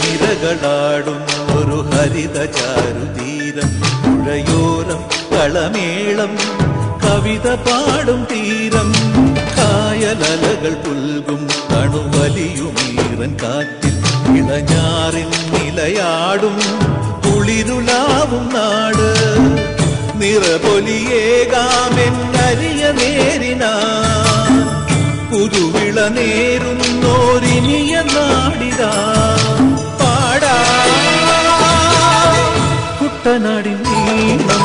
നിരകളാടും ഒരു ഹരിത ചാരുതീരം, പുഴയോരം കളമേളം കവിത പാടും തീരം, കായലലകൾ പുൽകും കണുവലിയുമീറൻ കാറ്റിൽ ഇളഞ്ഞാറിൻ നിലയാടും കുളിരുലാവും നാട്, നിറപൊലിയേകാമെന്നരിയ നേരിനാ പുതുവിള നേരുന്നോരിനിയ നാടിതാ പാടാ കുട്ടനാടിൻ നീളം,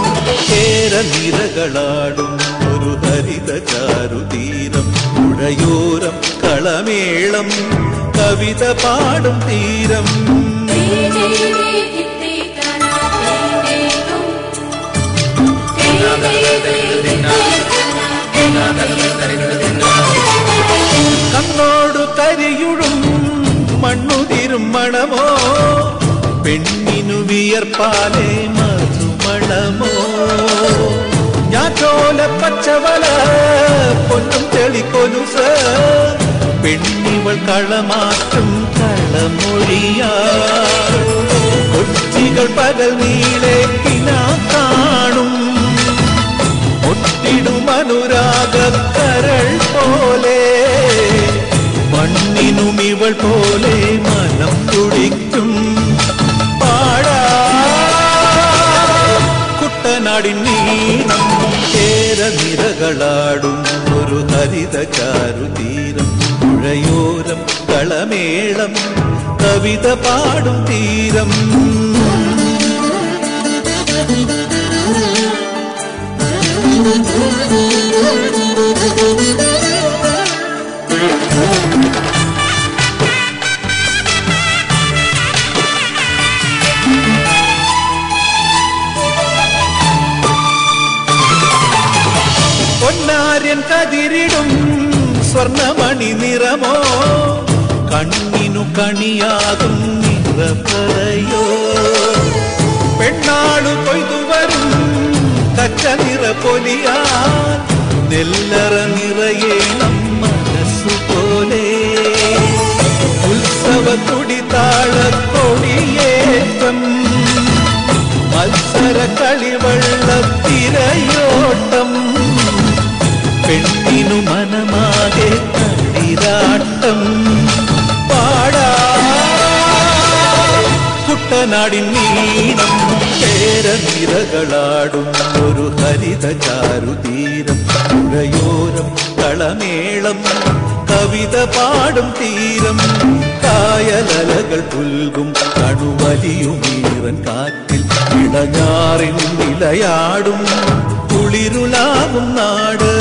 കേരനിരകളാടും ഒരു ഹരിത ചാരുതീരം, പുഴയോരം കളമേളം കവിത പാടും തീരം. കണ്ണോടു കരിയുഴും മണ്ണുതിരും മണമോ, പെണ്ണിനു വിയർപ്പാലേ മധുമണമോ, ഞാറ്റോല പച്ചവല പൊന്നും തെളിക്കൊലുസ്, പെണ്ണിവൾ കളമാറ്റും കളമൊഴിയാ, കൊച്ചികൾ പകൽ നീളെ കിനാ കാണും, ഒട്ടിടും അനുരാഗക്കരൾ പോലെ, മണ്ണിനും ഇവൾ പോലെ മനം തുടിക്കും പാടാ കുട്ടനാടിൻ നീളം, കേരനിരകളാടും ഒരു ഹരിത ചാരുതീരം, പുഴയോരം കളമേളം കവിത പാടും തീരം. പൊന്നാര്യൻ കതിരിടും സ്വർണമണി നിറമോ, കണ്ണിനു കണിയാകും നിറപ്പറയോ, പെണ്ണാളു കൊയ്തുവരും കച്ച നിറ പൊലിയാൻ, നെല്ലറ നിറയേണം മനസ്സുപോലെ, ഉത്സവ തുടിതാള കൊടിയേറ്റം, മത്സര കളിവള്ള തിരയോട്ടം, പെണ്ണിനു മനമാകെ കളിരാട്ടം പാടാ കുട്ടനാടിൻ നീളം, കേരനിരകളാടും ഒരു ഹരിത ചാരുതീരം, പുഴയോരം കളമേളം കവിത പാടും തീരം, കായലലകൾ പുൽകും കണുവലിയുമീറൻ കാറ്റിൽ ഇളഞ്ഞാറിൻ നിലയാടും കുളിരുലാവും നാട്,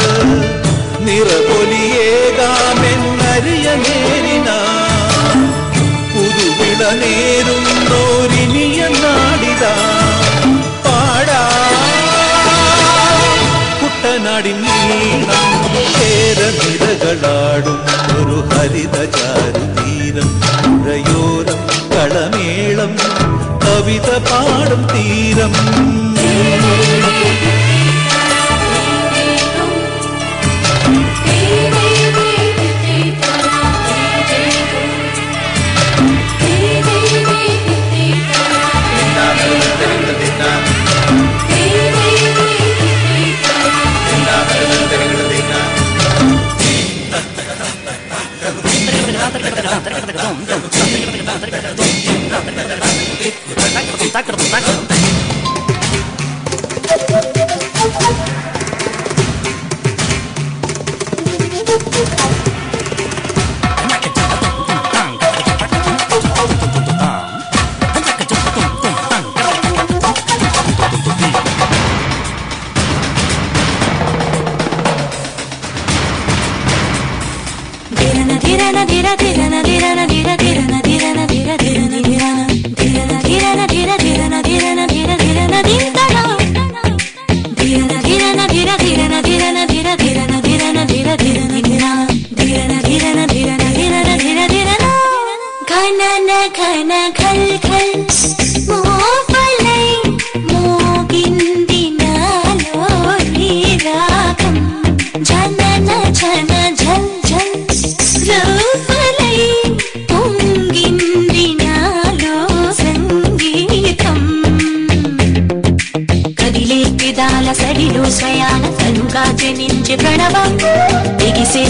നിറപൊലിയേകാമെന്നരിയ നേരിനാ പുതുവിള നേരുന്നോരിനിയ നാടിതാ പാടാ കുട്ടനാടിൻ നീളം ചേരനിരകളാടും ഒരു ഹരിതചാരുതീരം പുഴയോരം കളമേളം കവിത പാടും തീരം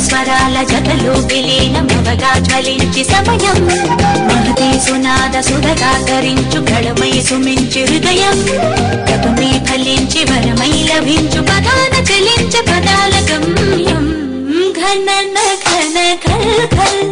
స్వరాల జతలో విలీనమవగా జ్వలించి సమయం మహతి సునాద సుధగా ధరించు గళమై సుమించి హృదయం తపమే ఫలించి వరమై లభించు పదాన చలించ పదాల గమ్యం ఘన ఘన ఘల్ ఘల్